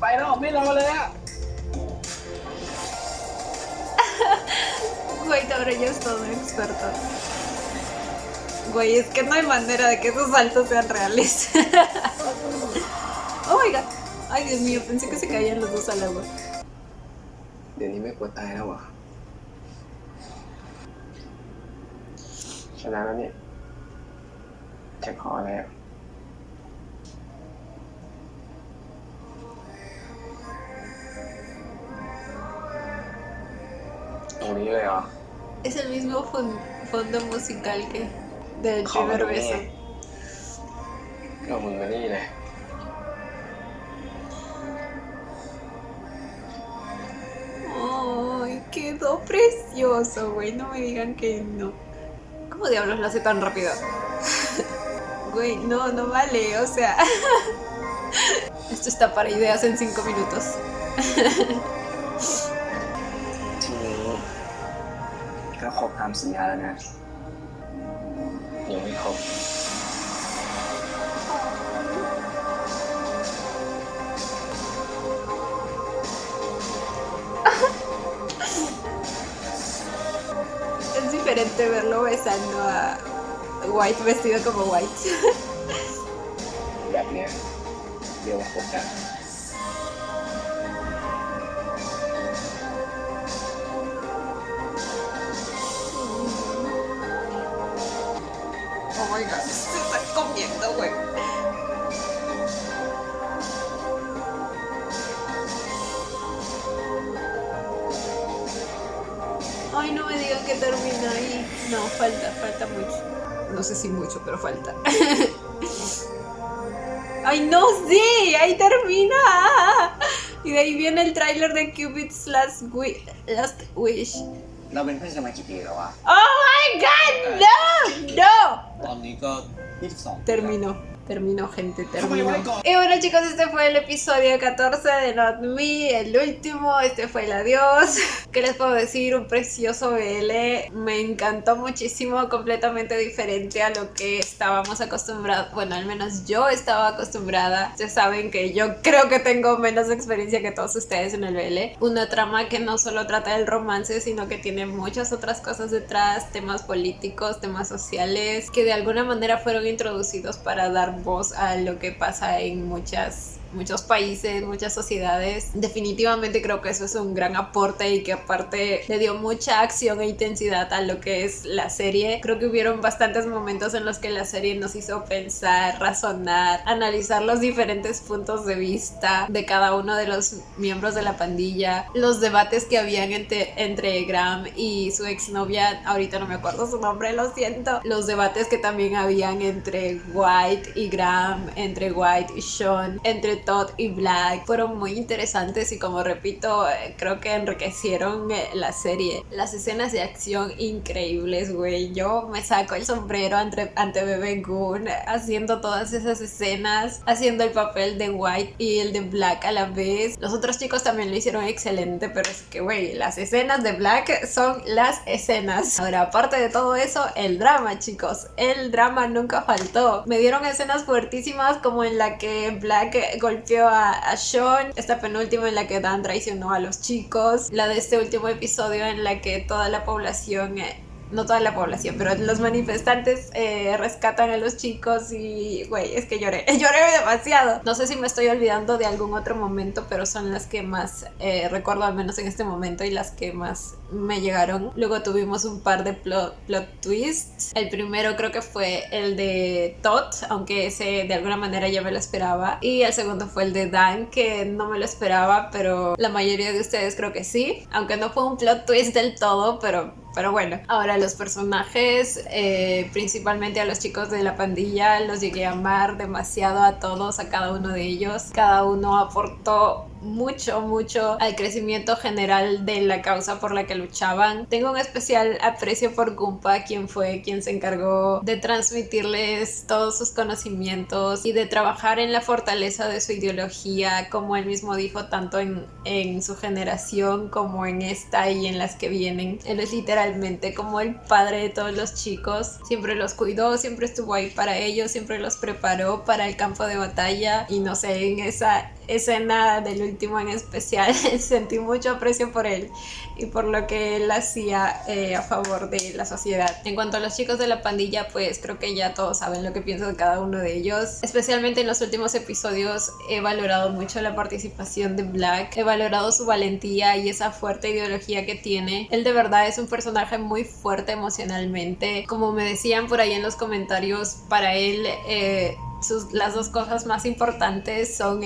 ไปแล้วไม่รอเลยอ่ะ Güey, ahora ya es todo un experto. Güey, es que no hay manera de que esos saltos sean reales. Oh my god. Ay, Dios mío, pensé que se caían los dos al agua. เดี๋ยวนี้ไม่กลัวตายแล้วเหรอ ฉัน ชนะแล้วนี่จะขออะไรอ่ะตรงนี้เลยเหรอ Es el mismo fondo musical que del ขอมา primer ตรงนี้ beso. เอามึงมานี่เลย Ay, quedó precioso, güey. No me digan que no. ¿Cómo diablos lo hace tan rápido? Güey, no vale, o sea. Esto está para ideas en 5 minutos. ทีนี้ก็ครบตามสัญญาแล้วนะยังไม่ครบ Es diferente verlo besando a White vestido como White. แบบเนี้ยเรียกว่าครบกัน Oh my god, se está comiendo, güey. Ay, no me digan que termina ahí. No, falta mucho. No sé si mucho, pero falta. Ay, no, sí, ahí termina. Y de ahí viene el tráiler de Cupid's Last Wish. เราเป็นเพื่อนกันมากี่ปีแล้ววะ Oh my god, no. ตอนนี้ก็ 22 Terminó, gente, terminó. Y bueno, chicos, este fue el episodio 14 de Not Me, el último. Este fue el adiós. ¿Qué les puedo decir? Un precioso BL. Me encantó muchísimo, completamente diferente a lo que estábamos acostumbrados. Bueno, al menos yo estaba acostumbrada. Ustedes saben que yo creo que tengo menos experiencia que todos ustedes en el BL. Una trama que no solo trata del romance, sino que tiene muchas otras cosas detrás, temas políticos, temas sociales, que de alguna manera fueron introducidos para dar voz a lo que pasa en muchos países, muchas sociedades. Definitivamente creo que eso es un gran aporte y que aparte le dio mucha acción e intensidad a lo que es la serie. Creo que hubieron bastantes momentos en los que la serie nos hizo pensar, razonar, analizar los diferentes puntos de vista de cada uno de los miembros de la pandilla, los debates que habían entre Graham y su exnovia, ahorita no me acuerdo su nombre, lo siento, los debates que también habían entre White y Graham, entre White y Sean, entre Todd y Black, fueron muy interesantes y, como repito, creo que enriquecieron la serie. Las escenas de acción increíbles, güey. Yo me saco el sombrero ante Bebe Goon haciendo todas esas escenas, haciendo el papel de White y el de Black a la vez. Los otros chicos también lo hicieron excelente, pero es que, güey, las escenas de Black son las escenas. Ahora, aparte de todo eso, el drama, chicos. El drama nunca faltó. Me dieron escenas fuertísimas, como en la que Black golpeó a Sean, esta penúltima en la que Dan traicionó a los chicos, la de este último episodio en la que toda la población no toda la población, pero los manifestantes rescatan a los chicos y, güey, es que lloré demasiado. No sé si me estoy olvidando de algún otro momento, pero son las que más recuerdo, al menos en este momento, y las que más me llegaron. Luego tuvimos un par de plot twists. El primero creo que fue el de Todd, aunque ese de alguna manera ya me lo esperaba, y el segundo fue el de Dan, que no me lo esperaba, pero la mayoría de ustedes creo que sí, aunque no fue un plot twist del todo, pero bueno. Ahora, los personajes, principalmente a los chicos de la pandilla, los llegué a amar demasiado a todos, a cada uno de ellos. Cada uno aportó mucho al crecimiento general de la causa por la que luchaban. Tengo un especial aprecio por Gunpa, quien se encargó de transmitirles todos sus conocimientos y de trabajar en la fortaleza de su ideología, como él mismo dijo, tanto en su generación como en esta y en las que vienen. Él es literalmente como el padre de todos los chicos. Siempre los cuidó, siempre estuvo ahí para ellos, siempre los preparó para el campo de batalla, y no sé, escena del último en especial sentí mucho aprecio por él y por lo que él hacía a favor de la sociedad. En cuanto a los chicos de la pandilla, pues creo que ya todos saben lo que pienso de cada uno de ellos. Especialmente en los últimos episodios he valorado mucho la participación de Black, he valorado su valentía y esa fuerte ideología que tiene. Él de verdad es un personaje muy fuerte emocionalmente. Como me decían por ahí en los comentarios, para él las dos cosas más importantes son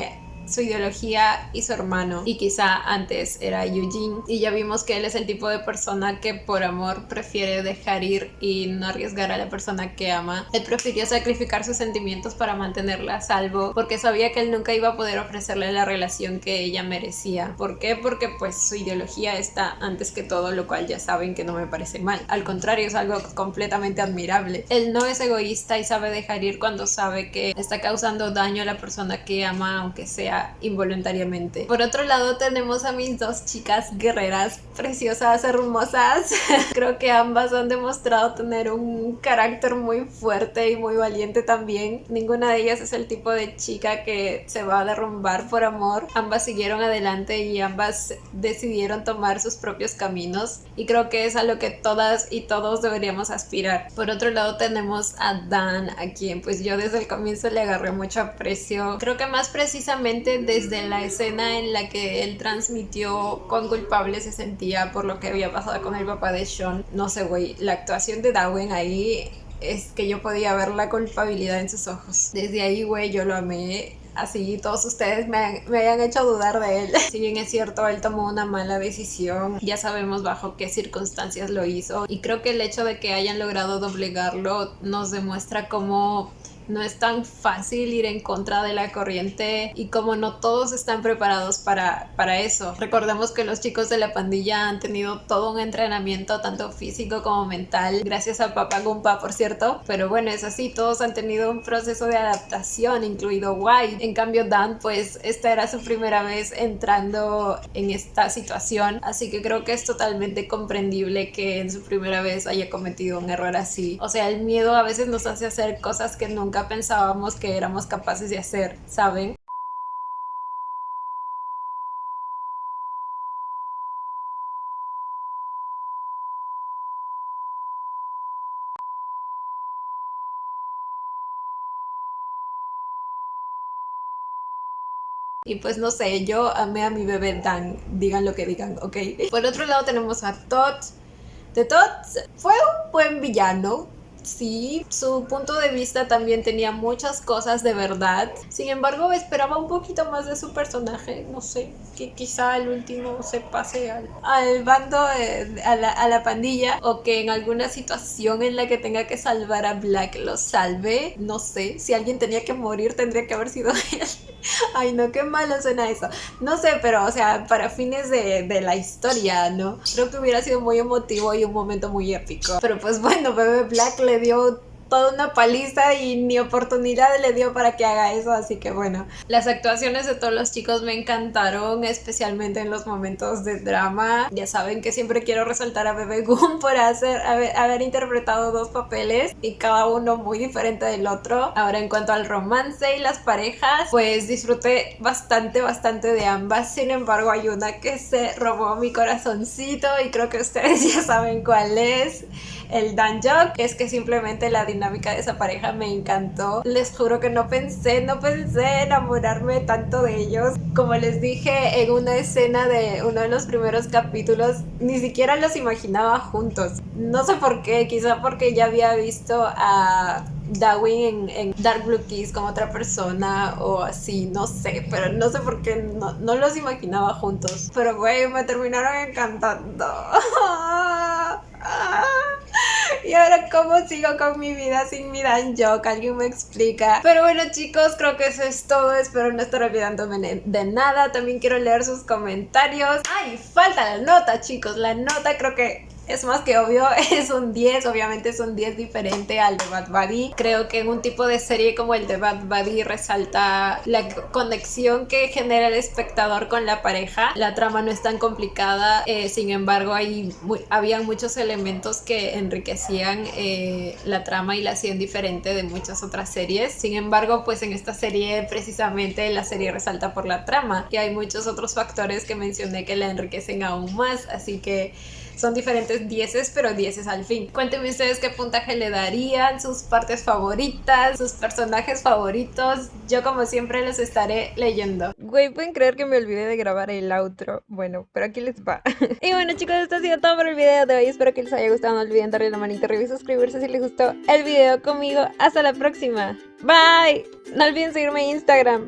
su ideología y su hermano, y quizá antes era Eugene, y ya vimos que él es el tipo de persona que por amor prefiere dejar ir y no arriesgar a la persona que ama. Él prefirió sacrificar sus sentimientos para mantenerla a salvo, porque sabía que él nunca iba a poder ofrecerle la relación que ella merecía. ¿Por qué? Porque pues su ideología está antes que todo, lo cual ya saben que no me parece mal, al contrario, es algo completamente admirable. Él no es egoísta y sabe dejar ir cuando sabe que está causando daño a la persona que ama, aunque sea involuntariamente. Por otro lado tenemos a mis dos chicas guerreras preciosas, hermosas. Creo que ambas han demostrado tener un carácter muy fuerte y muy valiente también. Ninguna de ellas es el tipo de chica que se va a derrumbar por amor. Ambas siguieron adelante y ambas decidieron tomar sus propios caminos, y creo que es a lo que todas y todos deberíamos aspirar. Por otro lado tenemos a Dan, a quien pues yo desde el comienzo le agarré mucho aprecio. Creo que más precisamente desde la escena en la que él transmitió cuán culpable se sentía por lo que había pasado con el papá de Sean. No sé, güey, la actuación de Darwin ahí es que yo podía ver la culpabilidad en sus ojos. Desde ahí, güey, yo lo amé. Así todos ustedes me hayan hecho dudar de él. Si bien es cierto, él tomó una mala decisión, ya sabemos bajo qué circunstancias lo hizo, y creo que el hecho de que hayan logrado doblegarlo nos demuestra cómo no es tan fácil ir en contra de la corriente y como no todos están preparados para eso. Recordemos que los chicos de la pandilla han tenido todo un entrenamiento tanto físico como mental, gracias a Papa Gumpa, por cierto, pero bueno, es así, todos han tenido un proceso de adaptación, incluido White. En cambio Dan, pues esta era su primera vez entrando en esta situación, así que creo que es totalmente comprendible que en su primera vez haya cometido un error así. O sea, el miedo a veces nos hace hacer cosas que nunca pensábamos que éramos capaces de hacer, ¿saben? Y pues no sé, yo amé a mi bebé Dan, digan lo que digan, ¿ok? Por otro lado tenemos a Todd. Todd fue un buen villano. Sí, su punto de vista también tenía muchas cosas de verdad. Sin embargo, esperaba un poquito más de su personaje. No sé, que quizá al último se pase al bando, a la pandilla, o que en alguna situación en la que tenga que salvar a Black lo salve. No sé, si alguien tenía que morir tendría que haber sido él. Ay no, qué malo suena eso. No sé, pero o sea, para fines de la historia, ¿no? Creo que hubiera sido muy emotivo y un momento muy épico. Pero pues bueno, bebé Black le dio toda una paliza y ni oportunidad le dio para que haga eso, así que bueno. Las actuaciones de todos los chicos me encantaron, especialmente en los momentos de drama. Ya saben que siempre quiero resaltar a Bebe Goon por haber interpretado dos papeles y cada uno muy diferente del otro. Ahora, en cuanto al romance y las parejas, pues disfruté bastante de ambas. Sin embargo, hay una que se robó mi corazoncito y creo que ustedes ya saben cuál es. El Dan Jok, es que simplemente la dinámica de esa pareja me encantó. Les juro que no pensé enamorarme tanto de ellos. Como les dije en una escena de uno de los primeros capítulos, ni siquiera los imaginaba juntos. No sé por qué, quizá porque ya había visto a Darwin en Dark Blue Kiss con otra persona o así, no sé, pero no sé por qué no los imaginaba juntos. Pero güey, me terminaron encantando. Y ahora, ¿cómo sigo con mi vida sin mi Dan Jok? ¿Alguien me explica? Pero bueno, chicos, creo que eso es todo. Espero no estar olvidándome de nada. También quiero leer sus comentarios. ¡Ay! Falta la nota, chicos. La nota creo que es más que obvio, es un 10, obviamente es un 10 diferente al de Bad Buddy. Creo que en un tipo de serie como el de Bad Buddy resalta la conexión que genera el espectador con la pareja. La trama no es tan complicada, sin embargo había muchos elementos que enriquecían la trama y la hacían diferente de muchas otras series. Sin embargo, pues en esta serie precisamente la serie resalta por la trama y hay muchos otros factores que mencioné que la enriquecen aún más, así que son diferentes 10s, pero 10s al fin. Cuéntenme ustedes qué puntaje le darían, sus partes favoritas, sus personajes favoritos. Yo como siempre los estaré leyendo. Güey, ¿pueden creer que me olvidé de grabar el outro? Bueno, pero aquí les va. Y bueno, chicos, esto ha sido todo por el video de hoy. Espero que les haya gustado. No olviden darle la manita arriba y suscribirse si les gustó el video conmigo. Hasta la próxima. Bye. No olviden seguirme en Instagram.